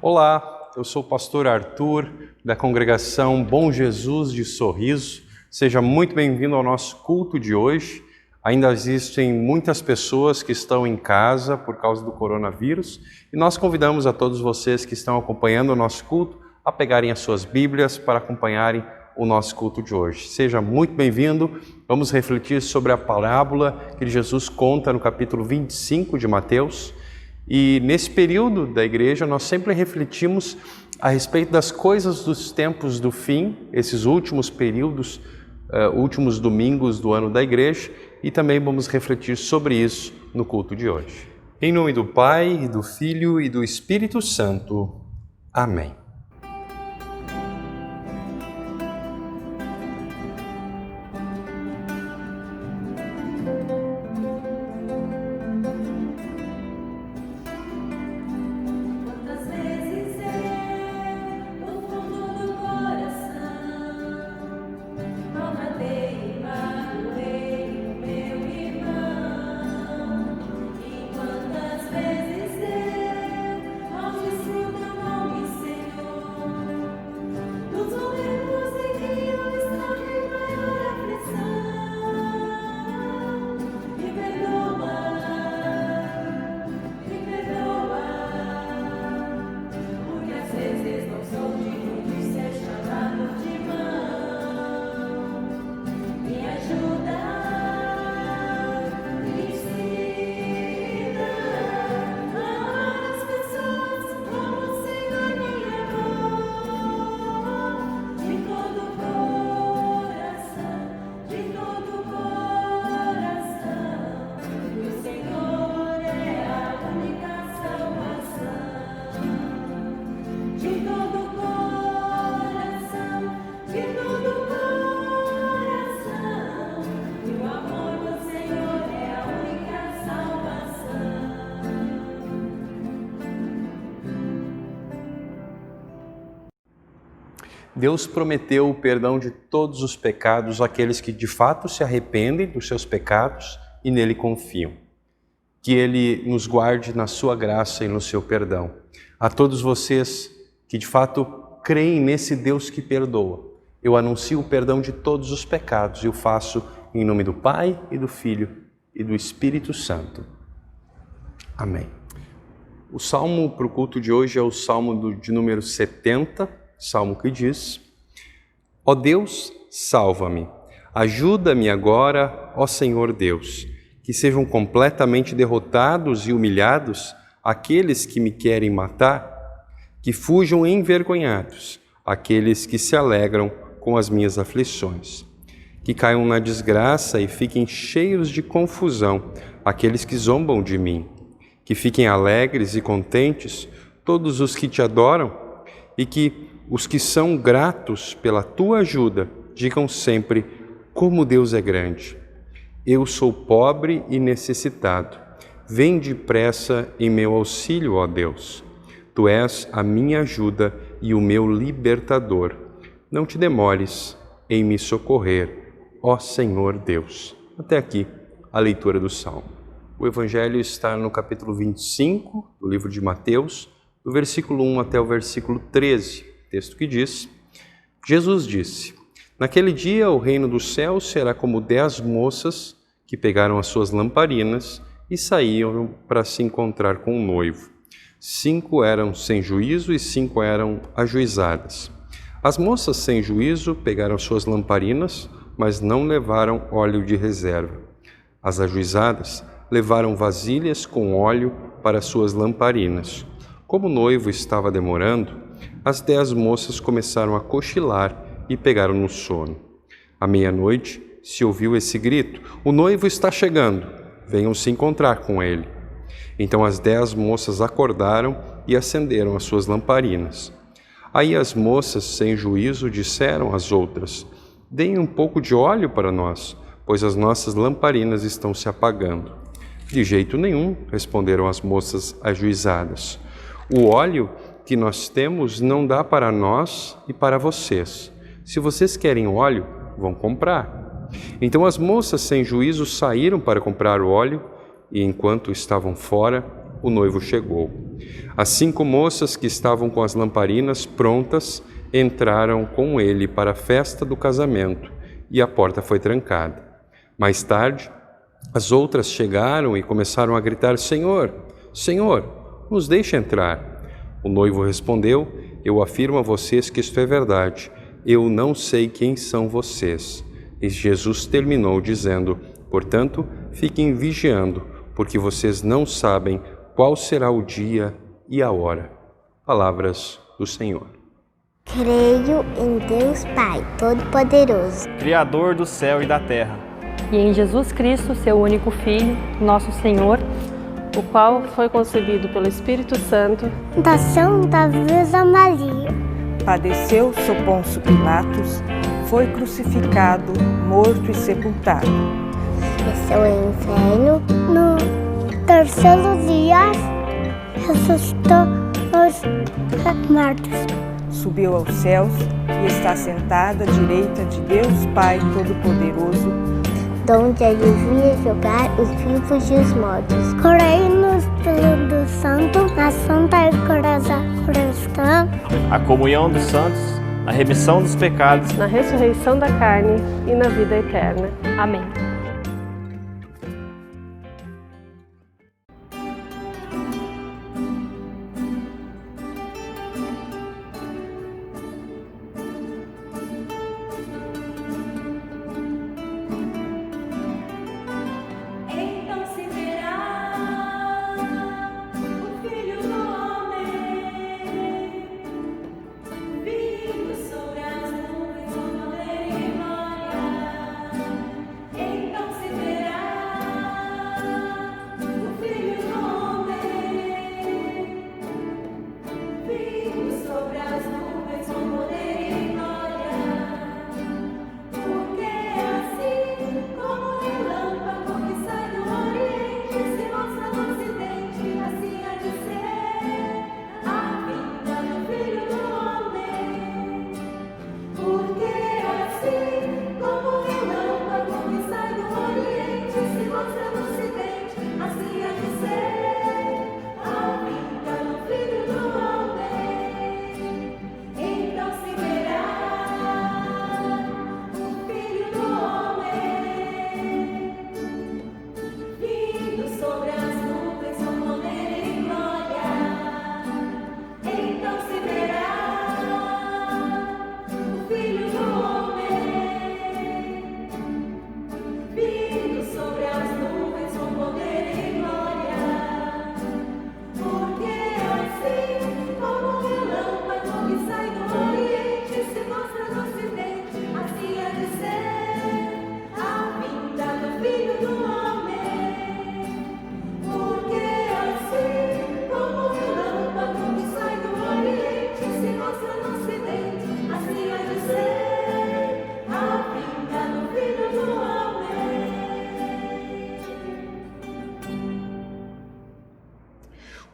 Olá, eu sou o pastor Arthur, da congregação Bom Jesus de Sorriso. Seja muito bem-vindo ao nosso culto de hoje. Ainda existem muitas pessoas que estão em casa por causa do coronavírus e nós convidamos a todos vocês que estão acompanhando o nosso culto a pegarem as suas Bíblias para acompanharem o nosso culto de hoje. Seja muito bem-vindo. Vamos refletir sobre a parábola que Jesus conta no capítulo 25 de Mateus. E nesse período da igreja nós sempre refletimos a respeito das coisas dos tempos do fim, esses últimos períodos, últimos domingos do ano da igreja, e também vamos refletir sobre isso no culto de hoje. Em nome do Pai, e do Filho e do Espírito Santo. Amém. Deus prometeu o perdão de todos os pecados àqueles que de fato se arrependem dos seus pecados e nele confiam. Que Ele nos guarde na sua graça e no seu perdão. A todos vocês que de fato creem nesse Deus que perdoa, eu anuncio o perdão de todos os pecados e o faço em nome do Pai e do Filho e do Espírito Santo. Amém. O salmo para o culto de hoje é o salmo de número 70, salmo que diz: Ó Deus, salva-me, ajuda-me agora, ó Senhor Deus, que sejam completamente derrotados e humilhados aqueles que me querem matar, que fujam envergonhados aqueles que se alegram com as minhas aflições, que caiam na desgraça e fiquem cheios de confusão aqueles que zombam de mim, que fiquem alegres e contentes todos os que te adoram e que os que são gratos pela tua ajuda digam sempre como Deus é grande. Eu sou pobre e necessitado. Vem depressa em meu auxílio, ó Deus. Tu és a minha ajuda e o meu libertador. Não te demores em me socorrer, ó Senhor Deus. Até aqui a leitura do Salmo. O Evangelho está no capítulo 25 do livro de Mateus, do versículo 1 até o versículo 13. Texto que diz: Jesus disse: Naquele dia o reino dos céus será como 10 moças que pegaram as suas lamparinas e saíram para se encontrar com o noivo. 5 eram sem juízo e 5 eram ajuizadas. As moças sem juízo pegaram suas lamparinas, mas não levaram óleo de reserva. As ajuizadas levaram vasilhas com óleo para suas lamparinas. Como o noivo estava demorando, as 10 moças começaram a cochilar e pegaram no sono. À meia-noite se ouviu esse grito: O noivo está chegando, venham se encontrar com ele. Então as 10 moças acordaram e acenderam as suas lamparinas. Aí as moças, sem juízo, disseram às outras: Deem um pouco de óleo para nós, pois as nossas lamparinas estão se apagando. De jeito nenhum, responderam as moças ajuizadas. O óleo que nós temos não dá para nós e para vocês. Se vocês querem óleo, vão comprar. Então as moças sem juízo saíram para comprar o óleo e, enquanto estavam fora, o noivo chegou. As 5 moças que estavam com as lamparinas prontas entraram com ele para a festa do casamento e a porta foi trancada. Mais tarde, as outras chegaram e começaram a gritar: Senhor, Senhor, nos deixe entrar. O noivo respondeu: Eu afirmo a vocês que isto é verdade. Eu não sei quem são vocês. E Jesus terminou dizendo: Portanto, fiquem vigiando, porque vocês não sabem qual será o dia e a hora. Palavras do Senhor. Creio em Deus Pai Todo-Poderoso, Criador do céu e da terra, e em Jesus Cristo, seu único Filho, nosso Senhor, o qual foi concebido pelo Espírito Santo, da Santa Virgem Maria, padeceu sob Pôncio Pilatos, foi crucificado, morto e sepultado. Desceu ao inferno, no terceiro dia ressuscitou os mortos. Subiu aos céus e está sentado à direita de Deus Pai Todo-Poderoso, donde ele vinha julgar os vivos e os mortos. Creio no Espírito Santo, na Santa Igreja Cristã, a comunhão dos santos, a remissão dos pecados, na ressurreição da carne e na vida eterna. Amém.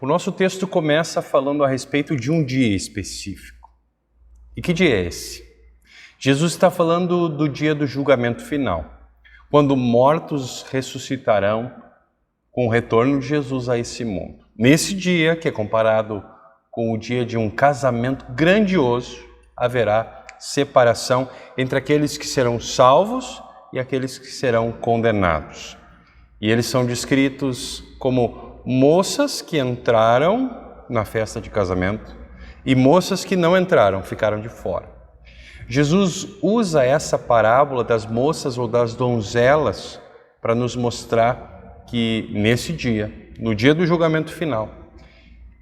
O nosso texto começa falando a respeito de um dia específico. E que dia é esse? Jesus está falando do dia do julgamento final, quando mortos ressuscitarão com o retorno de Jesus a esse mundo. Nesse dia, que é comparado com o dia de um casamento grandioso, haverá separação entre aqueles que serão salvos e aqueles que serão condenados. E eles são descritos como moças que entraram na festa de casamento e moças que não entraram, ficaram de fora. Jesus usa essa parábola das moças ou das donzelas para nos mostrar que nesse dia, no dia do julgamento final,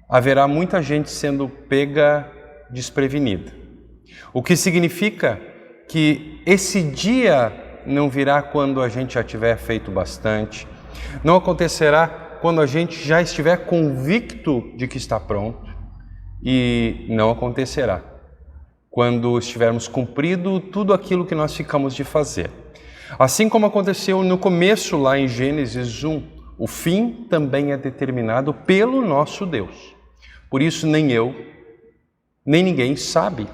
haverá muita gente sendo pega desprevenida. O que significa que esse dia não virá quando a gente já tiver feito bastante, não acontecerá quando a gente já estiver convicto de que está pronto, e não acontecerá quando estivermos cumprido tudo aquilo que nós ficamos de fazer. Assim como aconteceu no começo lá em Gênesis 1, o fim também é determinado pelo nosso Deus. Por isso nem eu, nem ninguém sabe,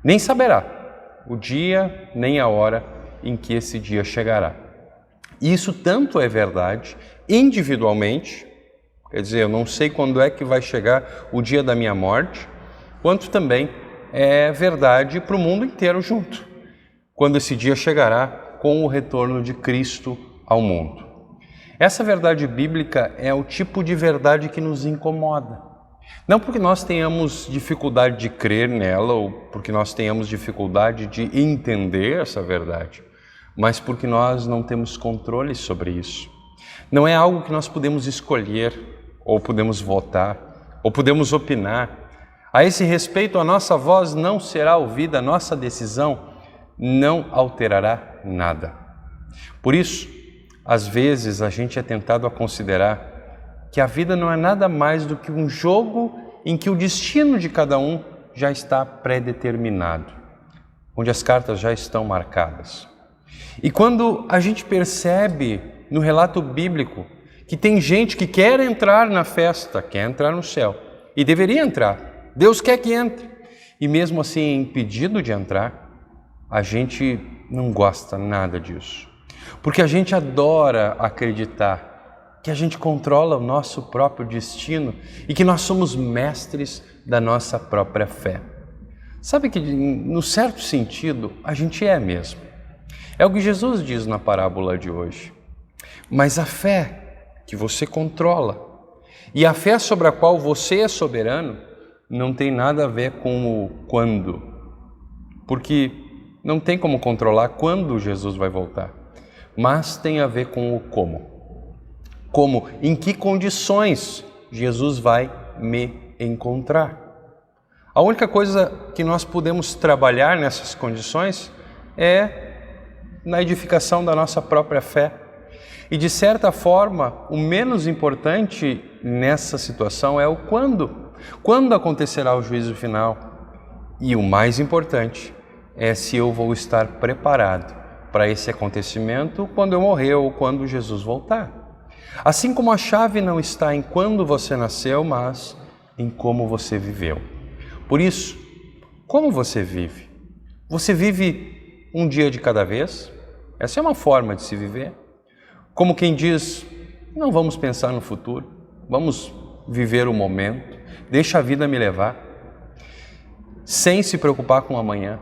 nem saberá o dia nem a hora em que esse dia chegará. Isso tanto é verdade individualmente, Quer dizer, eu não sei quando é que vai chegar o dia da minha morte, quanto também é verdade para o mundo inteiro junto, quando esse dia chegará com o retorno de Cristo ao mundo. Essa verdade bíblica é o tipo de verdade que nos incomoda. Não porque nós tenhamos dificuldade de crer nela ou porque nós tenhamos dificuldade de entender essa verdade, mas porque nós não temos controle sobre isso. Não é algo que nós podemos escolher, ou podemos votar, ou podemos opinar. A esse respeito, a nossa voz não será ouvida, a nossa decisão não alterará nada. Por isso, às vezes a gente é tentado a considerar que a vida não é nada mais do que um jogo em que o destino de cada um já está pré-determinado, onde as cartas já estão marcadas. E quando a gente percebe no relato bíblico que tem gente que quer entrar na festa, quer entrar no céu, e deveria entrar, Deus quer que entre, e mesmo assim é impedido de entrar, a gente não gosta nada disso. Porque a gente adora acreditar que a gente controla o nosso próprio destino e que nós somos mestres da nossa própria fé. Sabe que, no certo sentido, a gente é mesmo. É o que Jesus diz na parábola de hoje. Mas a fé que você controla e a fé sobre a qual você é soberano não tem nada a ver com o quando. Porque não tem como controlar quando Jesus vai voltar. Mas tem a ver com o como. Como, em que condições Jesus vai me encontrar. A única coisa que nós podemos trabalhar nessas condições é na edificação da nossa própria fé. E de certa forma, o menos importante nessa situação é o quando. Quando acontecerá o juízo final? E o mais importante é se eu vou estar preparado para esse acontecimento quando eu morrer ou quando Jesus voltar. Assim como a chave não está em quando você nasceu, mas em como você viveu. Por isso, como você vive? Você vive um dia de cada vez? Essa é uma forma de se viver. Como quem diz, não vamos pensar no futuro, vamos viver o momento, deixa a vida me levar, sem se preocupar com o amanhã.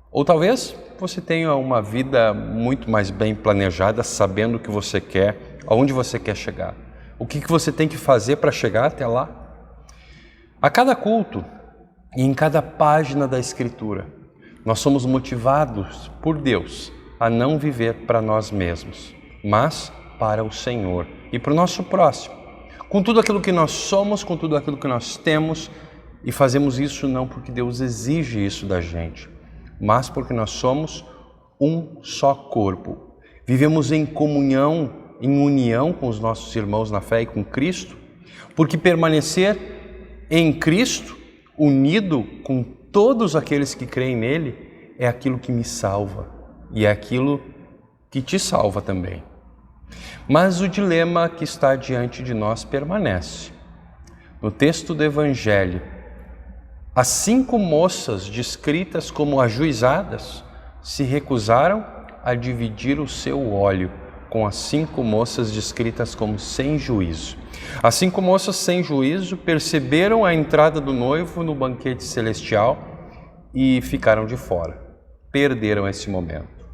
Ou talvez você tenha uma vida muito mais bem planejada, sabendo o que você quer, aonde você quer chegar, o que você tem que fazer para chegar até lá. A cada culto e em cada página da Escritura, nós somos motivados por Deus a não viver para nós mesmos, mas para o Senhor e para o nosso próximo, com tudo aquilo que nós somos, com tudo aquilo que nós temos, e fazemos isso não porque Deus exige isso da gente, mas porque nós somos um só corpo. Vivemos em comunhão, em união com os nossos irmãos na fé e com Cristo, porque permanecer em Cristo, unido com todos aqueles que creem nele, é aquilo que me salva e é aquilo que te salva também. Mas o dilema que está diante de nós permanece. No texto do Evangelho, as 5 moças descritas como ajuizadas se recusaram a dividir o seu óleo com as 5 moças descritas como sem juízo. As 5 moças sem juízo perceberam a entrada do noivo no banquete celestial e ficaram de fora, perderam esse momento.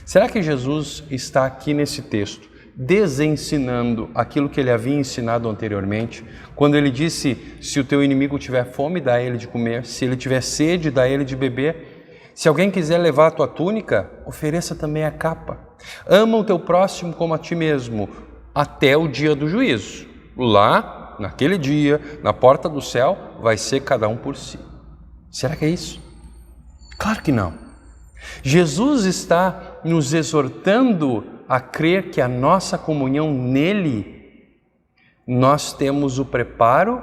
Será que Jesus está aqui nesse texto desensinando aquilo que ele havia ensinado anteriormente, quando ele disse, se o teu inimigo tiver fome, dá a ele de comer, se ele tiver sede, dá a ele de beber, se alguém quiser levar a tua túnica, ofereça também a capa. Ama o teu próximo como a ti mesmo, até o dia do juízo. Lá, naquele dia, na porta do céu, vai ser cada um por si. Será que é isso? Claro que não. Jesus está nos exortando a crer que a nossa comunhão nele, nós temos o preparo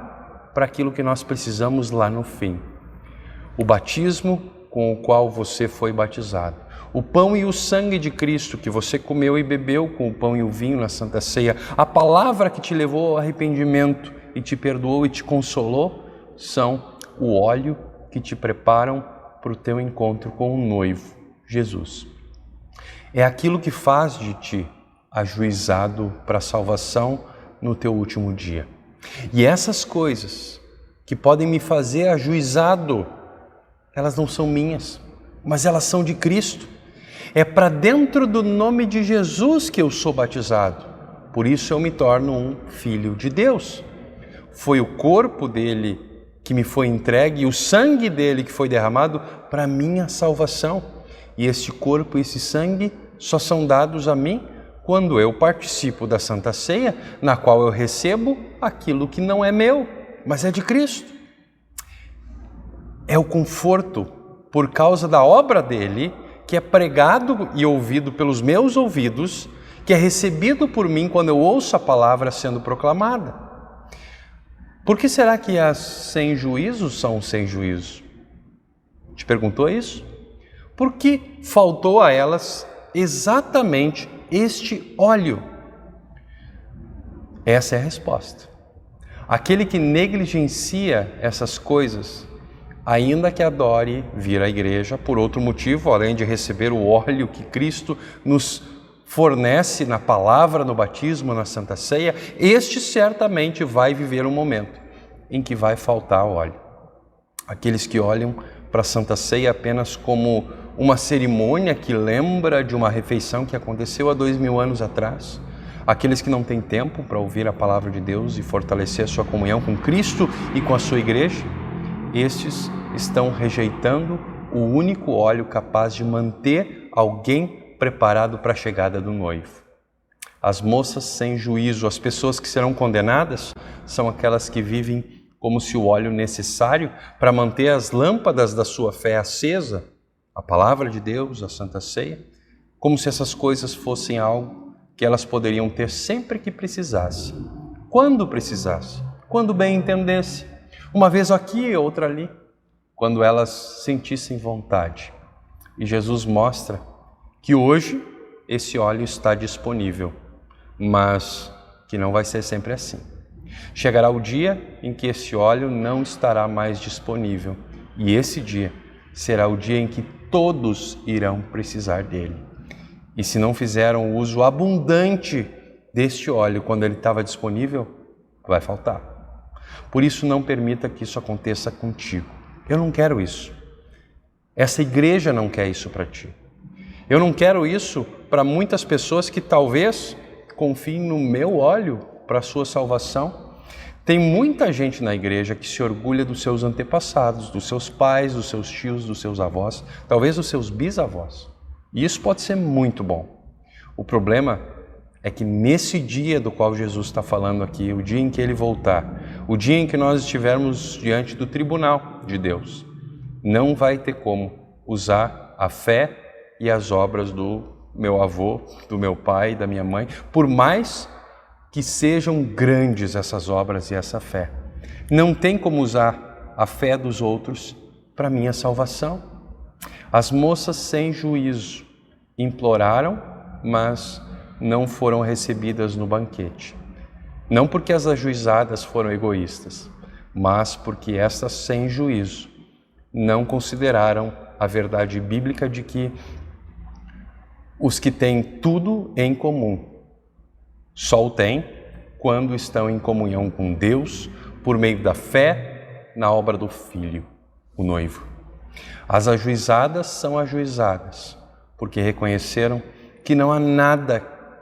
para aquilo que nós precisamos lá no fim. O batismo com o qual você foi batizado. O pão e o sangue de Cristo que você comeu e bebeu com o pão e o vinho na Santa Ceia. A palavra que te levou ao arrependimento e te perdoou e te consolou são o óleo que te preparam para o teu encontro com o noivo, Jesus. É aquilo que faz de ti ajuizado para a salvação no teu último dia. E essas coisas que podem me fazer ajuizado, elas não são minhas, mas elas são de Cristo. É para dentro do nome de Jesus que eu sou batizado. Por isso eu me torno um filho de Deus. Foi o corpo dele que me foi entregue e o sangue dele que foi derramado para minha salvação. E este corpo e esse sangue só são dados a mim quando eu participo da Santa Ceia, na qual eu recebo aquilo que não é meu, mas é de Cristo. É o conforto por causa da obra dele, que é pregado e ouvido pelos meus ouvidos, que é recebido por mim quando eu ouço a palavra sendo proclamada. Por que será que as sem juízo são sem juízo? Te perguntou isso? Porque faltou a elas exatamente este óleo. Essa é a resposta. Aquele que negligencia essas coisas, ainda que adore vir à igreja por outro motivo, além de receber o óleo que Cristo nos fornece na palavra, no batismo, na Santa Ceia, este certamente vai viver um momento em que vai faltar óleo. Aqueles que olham para a Santa Ceia apenas como uma cerimônia que lembra de uma refeição que aconteceu há 2000 anos atrás, aqueles que não têm tempo para ouvir a palavra de Deus e fortalecer a sua comunhão com Cristo e com a sua igreja, estes estão rejeitando o único óleo capaz de manter alguém preparado para a chegada do noivo. As moças sem juízo, as pessoas que serão condenadas, são aquelas que vivem como se o óleo necessário para manter as lâmpadas da sua fé acesa, a palavra de Deus, a Santa Ceia, como se essas coisas fossem algo que elas poderiam ter sempre que precisasse, quando precisasse, quando bem entendesse, uma vez aqui, outra ali, quando elas sentissem vontade. E Jesus mostra que hoje esse óleo está disponível, mas que não vai ser sempre assim. Chegará o dia em que esse óleo não estará mais disponível, e esse dia será o dia em que todos irão precisar dele. E se não fizeram o uso abundante deste óleo quando ele estava disponível, vai faltar. Por isso, não permita que isso aconteça contigo. Eu não quero isso. Essa igreja não quer isso para ti. Eu não quero isso para muitas pessoas que talvez confiem no meu óleo para a sua salvação. Tem muita gente na igreja que se orgulha dos seus antepassados, dos seus pais, dos seus tios, dos seus avós, talvez dos seus bisavós. E isso pode ser muito bom. O problema é que nesse dia do qual Jesus está falando aqui, o dia em que ele voltar, o dia em que nós estivermos diante do tribunal de Deus, não vai ter como usar a fé e as obras do meu avô, do meu pai, da minha mãe, por mais que sejam grandes essas obras e essa fé. Não tem como usar a fé dos outros para minha salvação. As moças sem juízo imploraram, mas não foram recebidas no banquete. Não porque as ajuizadas foram egoístas, mas porque estas sem juízo não consideraram a verdade bíblica de que os que têm tudo em comum só o têm quando estão em comunhão com Deus por meio da fé na obra do Filho, o noivo. As ajuizadas são ajuizadas porque reconheceram que não há nada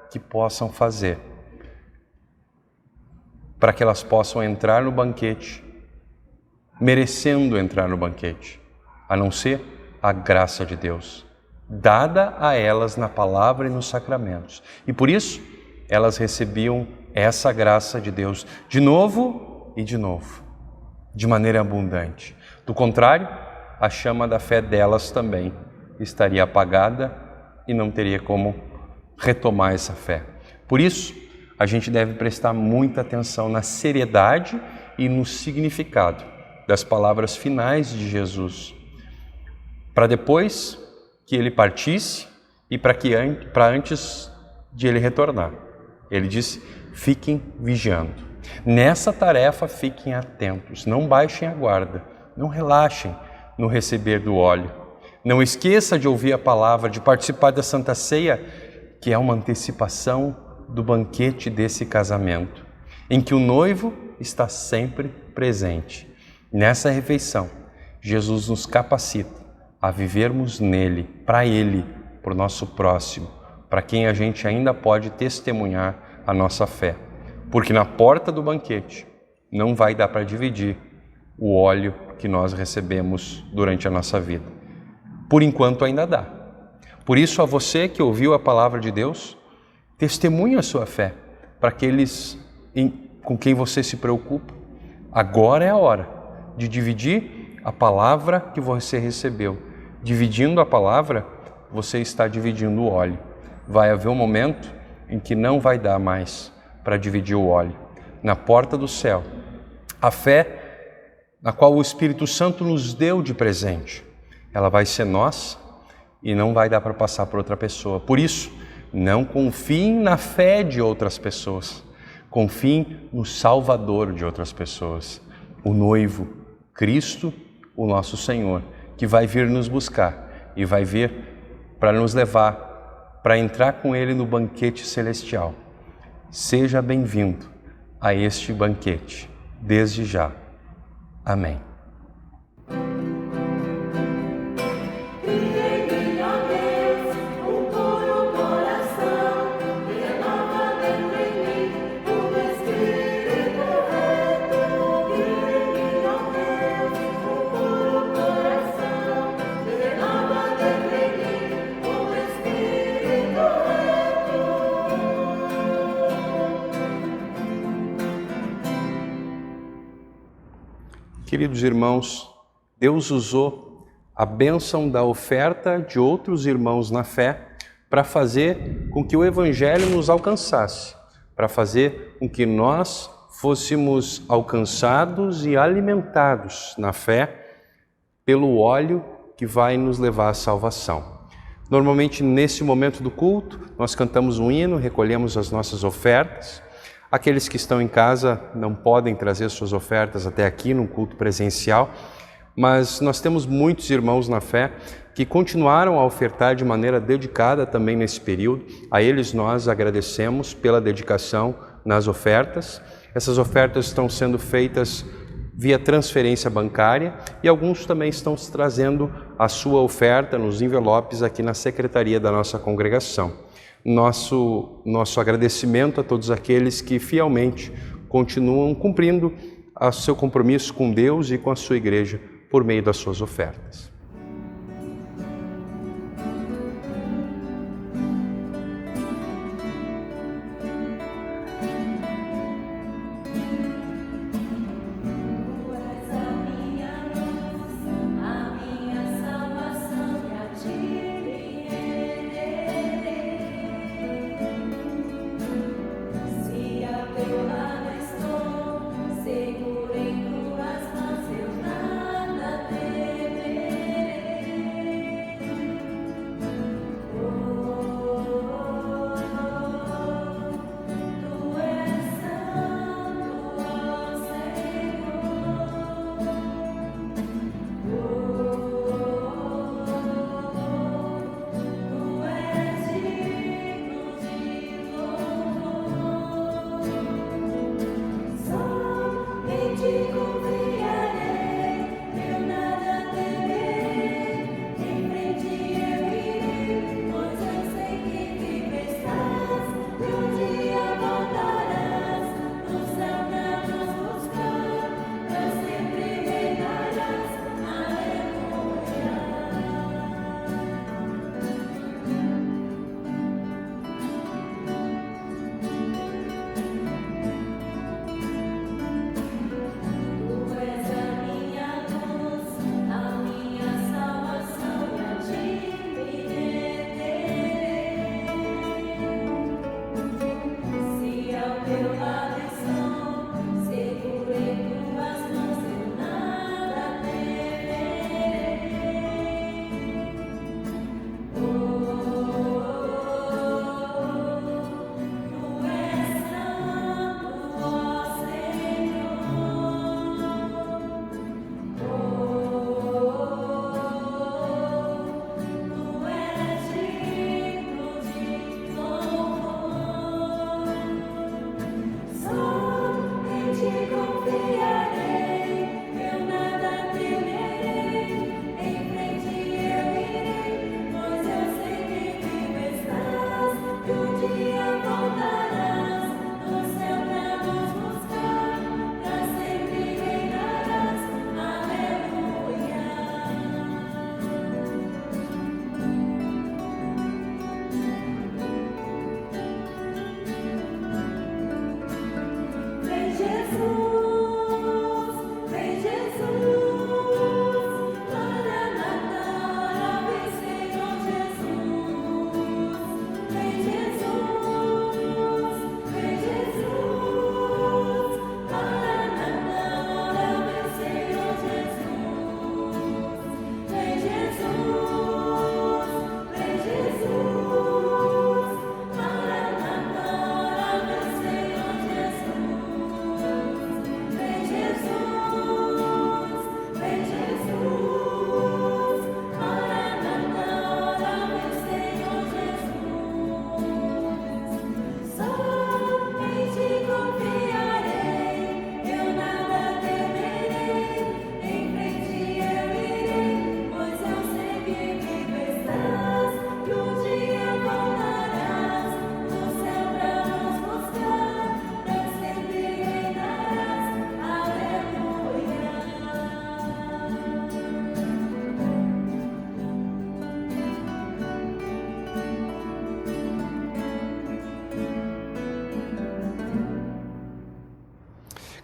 que possam fazer para que elas possam entrar no banquete, merecendo entrar no banquete, a não ser a graça de Deus, dada a elas na palavra e nos sacramentos. E por isso, elas recebiam essa graça de Deus de novo e de novo, de maneira abundante. Do contrário, a chama da fé delas também estaria apagada e não teria como retomar essa fé. Por isso, a gente deve prestar muita atenção na seriedade e no significado das palavras finais de Jesus, para depois que ele partisse e para antes de ele retornar. Ele disse: fiquem vigiando. Nessa tarefa, fiquem atentos, não baixem a guarda, não relaxem no receber do óleo. Não esqueça de ouvir a palavra, de participar da Santa Ceia, que é uma antecipação do banquete desse casamento, em que o noivo está sempre presente. Nessa refeição, Jesus nos capacita a vivermos nele, para ele, para o nosso próximo, para quem a gente ainda pode testemunhar a nossa fé. Porque na porta do banquete não vai dar para dividir o óleo que nós recebemos durante a nossa vida. Por enquanto ainda dá. Por isso, a você que ouviu a palavra de Deus, testemunhe a sua fé para aqueles com quem você se preocupa. Agora é a hora de dividir a palavra que você recebeu. Dividindo a palavra, você está dividindo o óleo. Vai haver um momento em que não vai dar mais para dividir o óleo. Na porta do céu, a fé na qual o Espírito Santo nos deu de presente, ela vai ser nossa e não vai dar para passar por outra pessoa. Por isso, não confiem na fé de outras pessoas. Confiem no Salvador de outras pessoas. O noivo, Cristo, o nosso Senhor, que vai vir nos buscar e vai vir para nos levar, para entrar com Ele no banquete celestial. Seja bem-vindo a este banquete, desde já. Amém. Queridos irmãos, Deus usou a bênção da oferta de outros irmãos na fé para fazer com que o Evangelho nos alcançasse, para fazer com que nós fôssemos alcançados e alimentados na fé pelo óleo que vai nos levar à salvação. Normalmente, nesse momento do culto, nós cantamos um hino, recolhemos as nossas ofertas. Aqueles que estão em casa não podem trazer suas ofertas até aqui no culto presencial, mas nós temos muitos irmãos na fé que continuaram a ofertar de maneira dedicada também nesse período. A eles nós agradecemos pela dedicação nas ofertas. Essas ofertas estão sendo feitas via transferência bancária e alguns também estão trazendo a sua oferta nos envelopes aqui na secretaria da nossa congregação. Nosso agradecimento a todos aqueles que fielmente continuam cumprindo o seu compromisso com Deus e com a sua igreja por meio das suas ofertas. Seguro em tuas mãos, eu nada temerei.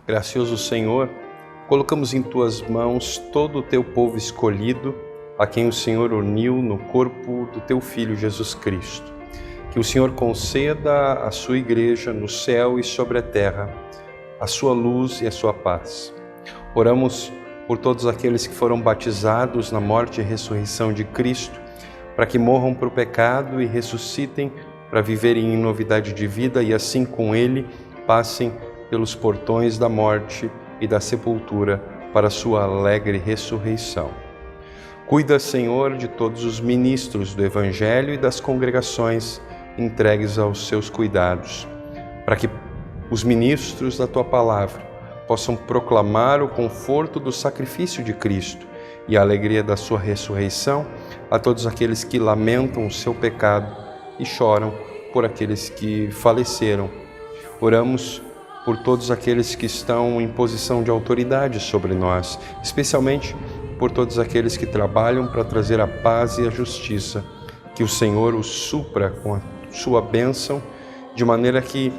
Gracioso Senhor, colocamos em Tuas mãos todo o Teu povo escolhido, a quem o Senhor uniu no corpo do Teu Filho Jesus Cristo. Que o Senhor conceda à Sua Igreja no céu e sobre a terra a Sua luz e a Sua paz. Oramos por todos aqueles que foram batizados na morte e ressurreição de Cristo, para que morram para o pecado e ressuscitem para viverem em novidade de vida e assim com Ele passem pelos portões da morte e da sepultura para a sua alegre ressurreição. Cuida, Senhor, de todos os ministros do Evangelho e das congregações entregues aos seus cuidados, para que os ministros da Tua Palavra possam proclamar o conforto do sacrifício de Cristo e a alegria da sua ressurreição a todos aqueles que lamentam o seu pecado e choram por aqueles que faleceram. Oramos por todos aqueles que estão em posição de autoridade sobre nós, especialmente por todos aqueles que trabalham para trazer a paz e a justiça, que o Senhor os supra com a sua bênção, de maneira que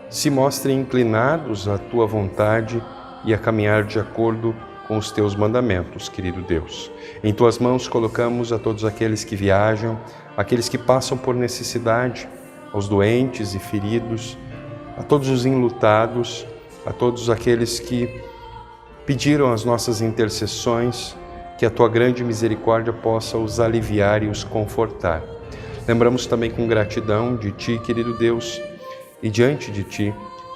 se mostrem inclinados à Tua vontade e a caminhar de acordo com os Teus mandamentos, querido Deus. Em Tuas mãos colocamos a todos aqueles que viajam, aqueles que passam por necessidade, aos doentes e feridos, a todos os enlutados, a todos aqueles que pediram as nossas intercessões, que a Tua grande misericórdia possa os aliviar e os confortar. Lembramos também com gratidão de Ti, querido Deus, e diante de Ti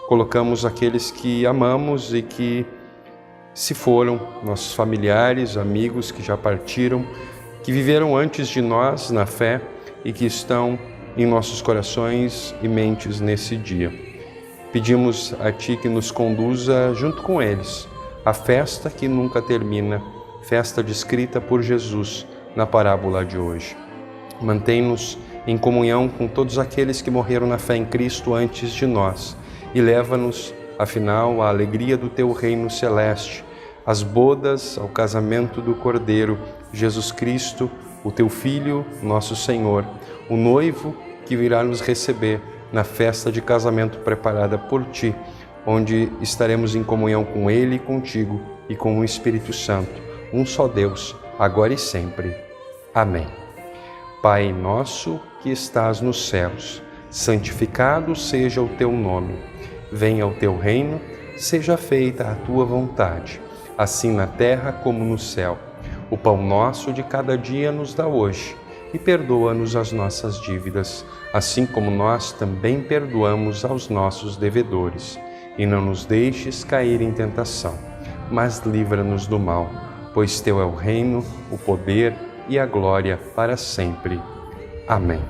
colocamos aqueles que amamos e que se foram, nossos familiares, amigos que já partiram, que viveram antes de nós na fé e que estão em nossos corações e mentes nesse dia. Pedimos a Ti que nos conduza junto com eles a festa que nunca termina, festa descrita por Jesus na parábola de hoje. Mantém-nos em comunhão com todos aqueles que morreram na fé em Cristo antes de nós e leva-nos, afinal, à alegria do Teu reino celeste, às bodas, ao casamento do Cordeiro, Jesus Cristo, o Teu Filho, nosso Senhor, o noivo que virá nos receber na festa de casamento preparada por Ti, onde estaremos em comunhão com Ele e contigo e com o Espírito Santo, um só Deus, agora e sempre. Amém. Pai nosso que estás nos céus, santificado seja o Teu nome. Venha o Teu reino, seja feita a Tua vontade, assim na terra como no céu. O pão nosso de cada dia nos dá hoje e perdoa-nos as nossas dívidas, assim como nós também perdoamos aos nossos devedores. E não nos deixes cair em tentação, mas livra-nos do mal, pois Teu é o reino, o poder e a glória para sempre. Amém.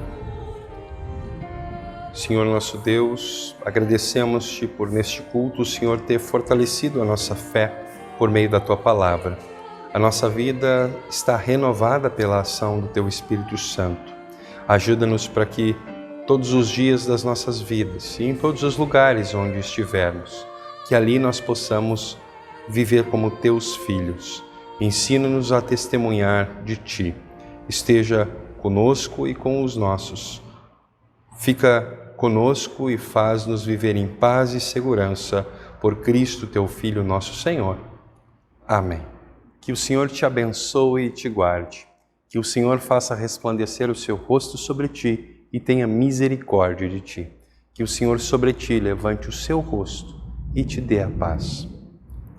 Senhor nosso Deus, agradecemos-Te por neste culto o Senhor ter fortalecido a nossa fé por meio da Tua Palavra. A nossa vida está renovada pela ação do Teu Espírito Santo. Ajuda-nos para que todos os dias das nossas vidas e em todos os lugares onde estivermos, que ali nós possamos viver como Teus filhos. Ensina-nos a testemunhar de Ti. Esteja conosco e com os nossos. Fica conosco e faz-nos viver em paz e segurança por Cristo, Teu Filho, nosso Senhor. Amém. Que o Senhor te abençoe e te guarde. Que o Senhor faça resplandecer o seu rosto sobre ti e tenha misericórdia de ti. Que o Senhor sobre ti levante o seu rosto e te dê a paz.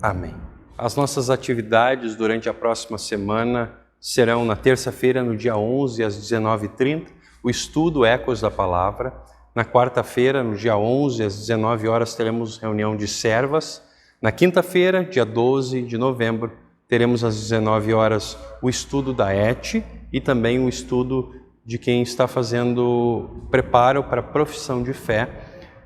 Amém. As nossas atividades durante a próxima semana serão na terça-feira, no dia 11, às 19h30, o estudo Ecos da Palavra. Na quarta-feira, no dia 11, às 19 horas, teremos reunião de servas. Na quinta-feira, dia 12 de novembro, teremos às 19 horas o estudo da ETE e também o estudo de quem está fazendo preparo para a profissão de fé.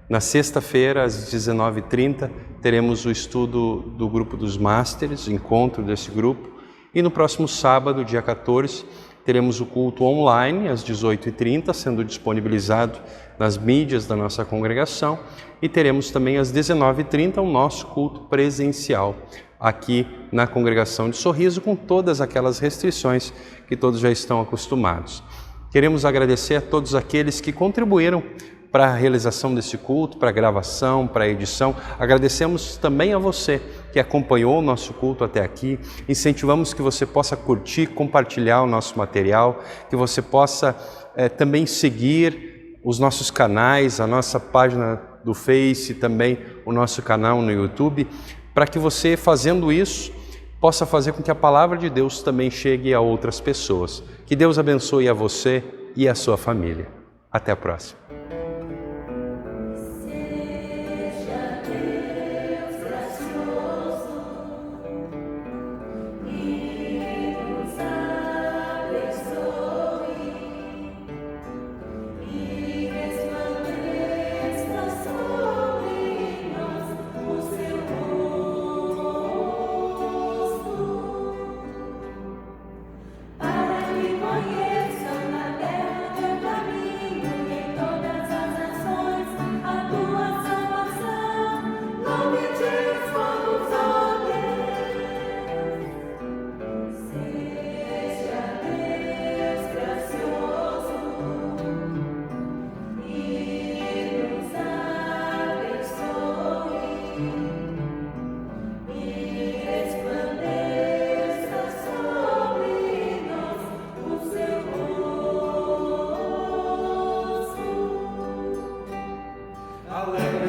Na sexta-feira, às 19h30, teremos o estudo do grupo dos Másteres, o encontro desse grupo. E no próximo sábado, dia 14, teremos o culto online, às 18h30, sendo disponibilizado nas mídias da nossa congregação. E teremos também às 19h30 o nosso culto presencial, aqui na congregação de Sorriso, com todas aquelas restrições que todos já estão acostumados. Queremos agradecer a todos aqueles que contribuíram para a realização desse culto, para a gravação, para a edição. Agradecemos também a você que acompanhou o nosso culto até aqui. Incentivamos que você possa curtir, compartilhar o nosso material, que você possa também seguir os nossos canais, a nossa página do Face, também o nosso canal no YouTube, para que você, fazendo isso, possa fazer com que a palavra de Deus também chegue a outras pessoas. Que Deus abençoe a você e a sua família. Até a próxima. Aleluia.